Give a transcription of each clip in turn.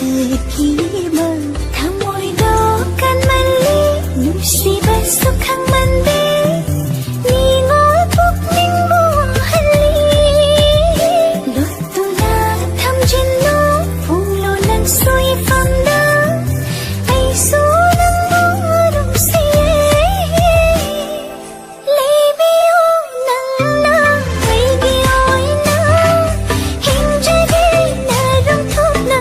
즐기며 탐모이도 간만리 눈시발 속한 만데 니고 북닝모 할리 로또나 탐진노 풍로난 수이 펀다 아이소는 모름 시에 레비오 낭나 레비오이나 행자게 나름 톱나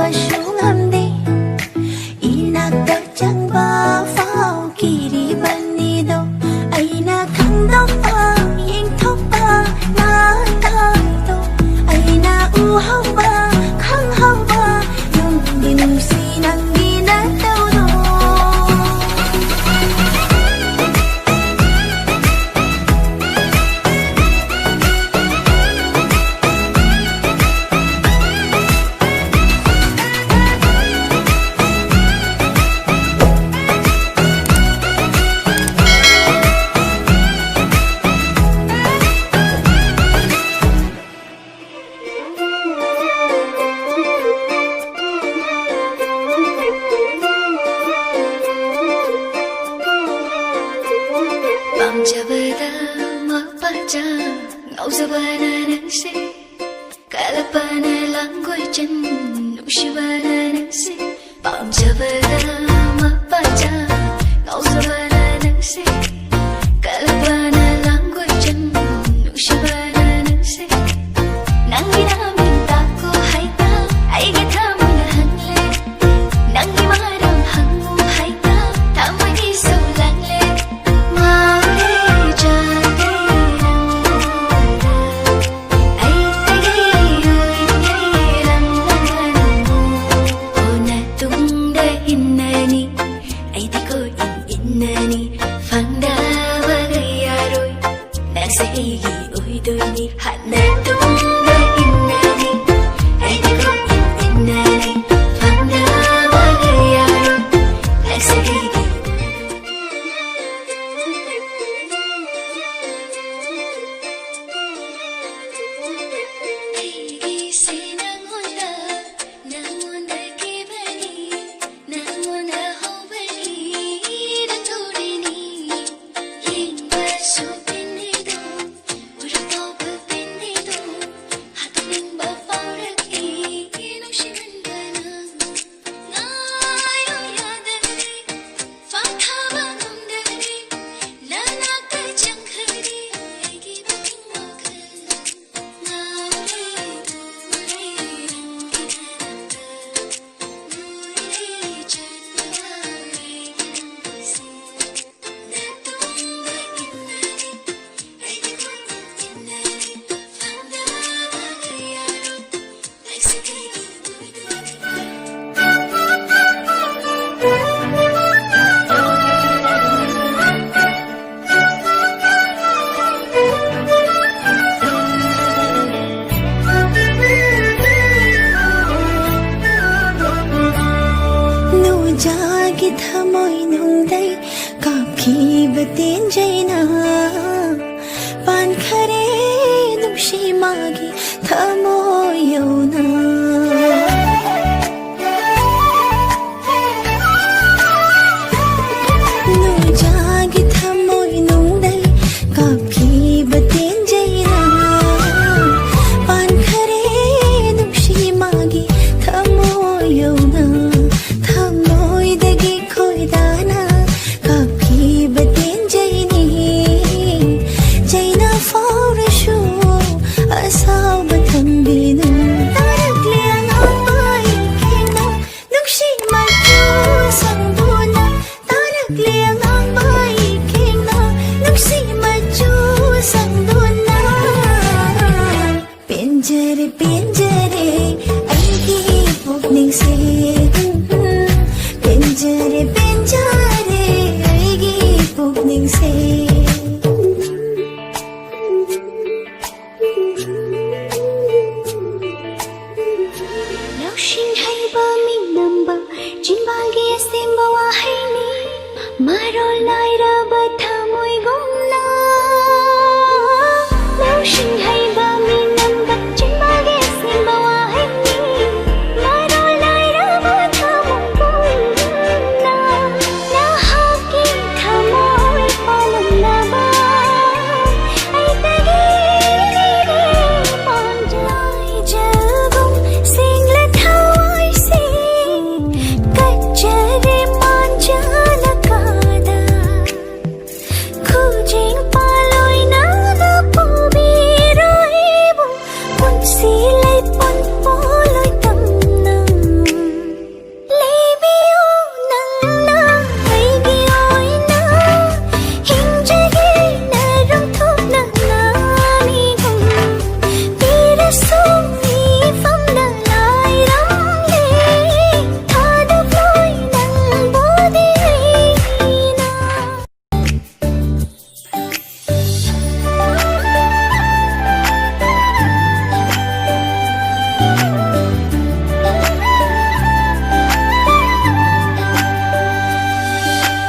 ꯇꯧꯕꯁꯨ ꯉꯝꯗꯦ ꯏꯅꯥꯛꯇ ꯆꯪꯕ ꯐꯥꯎꯈꯤꯔꯤꯕꯅꯤꯗꯣ ꯑꯩꯅ ꯈꯪꯗꯣꯛꯄ ꯌꯦꯡꯊꯣꯛꯄ ꯅꯥꯗꯥꯏꯗꯣ ꯑꯩꯅ ꯎꯍꯧꯕ ꯈꯪꯍꯧꯕ ꯅꯨꯡꯗꯤ ꯅꯨꯡꯁꯤ ꯅꯪꯒꯤ ꯅꯠꯇꯧꯗꯣ ꯄꯥꯝꯖꯕꯗ ꯃꯄꯥꯟꯖ ꯉꯥꯎꯖꯕꯅ ꯅꯪꯁꯦ ꯀꯜꯄꯅ ꯂꯥꯡꯒꯣꯏꯆꯟ ꯅꯨꯡꯁꯤꯕꯅ ꯅꯪꯁꯦ ꯄꯥꯝꯖꯕꯗ ꯃꯄꯥꯟꯖ ꯉꯥꯎꯖꯕꯅ ꯅꯪꯁꯦ ꯀꯜꯄꯅ ꯂꯥꯡꯒꯣꯏꯆꯟ ꯅꯨꯡꯁꯤꯕꯅ ꯅꯪꯁꯦ ꯅꯪꯒꯤ 나민 닦고 하이다 아이게 탐이나 한래 낭기 마람 항무 하이다 담아기 소랑래 마을에 자대랑 아이따게 요이게랑 나가는 오나 뚱다 있나니 아이디고 있나니 방다와가야로이 낙세이기 오이도니 하나 뚱다 있나니 아이디고 있나니 방다와가야로이 낙세이기 이기시 낭원다 낭원다 기분이 낭원다 호흡이 랑토리니 흰과 숲빛니도 우리도 붓빛니도 하도는 바빠르기 농심은 가능 나요야들이 방타방 놈들이 나나까 장크리 애기 박힌 먹은 나우리 우리랑 기다렸다 우리 전화를 기는 것이 내 동네 있나니 아이디고 있나니 방다와가야로 낙서되기 누자기 thαμôi nungday kaphiba tenjaina pankhare nungshi magi thαμôi yona 누자기 thαμôi nungday kaphiba tenjaina pankhare nungshi magi thαμôi yona thαμôi khoidana kaphiba tenjaini jaina faurashu asaba thambinu tarakliang apai kena nungshi maju sangduna tarakliang apai kena nungshi maju sangduna pinjare pinjare aigi pukning se pinjare pinjare aigi pukning se Laushin haiba ming namba jinbagi asemba wahaini marol naira bathamoi gomna Laushin hai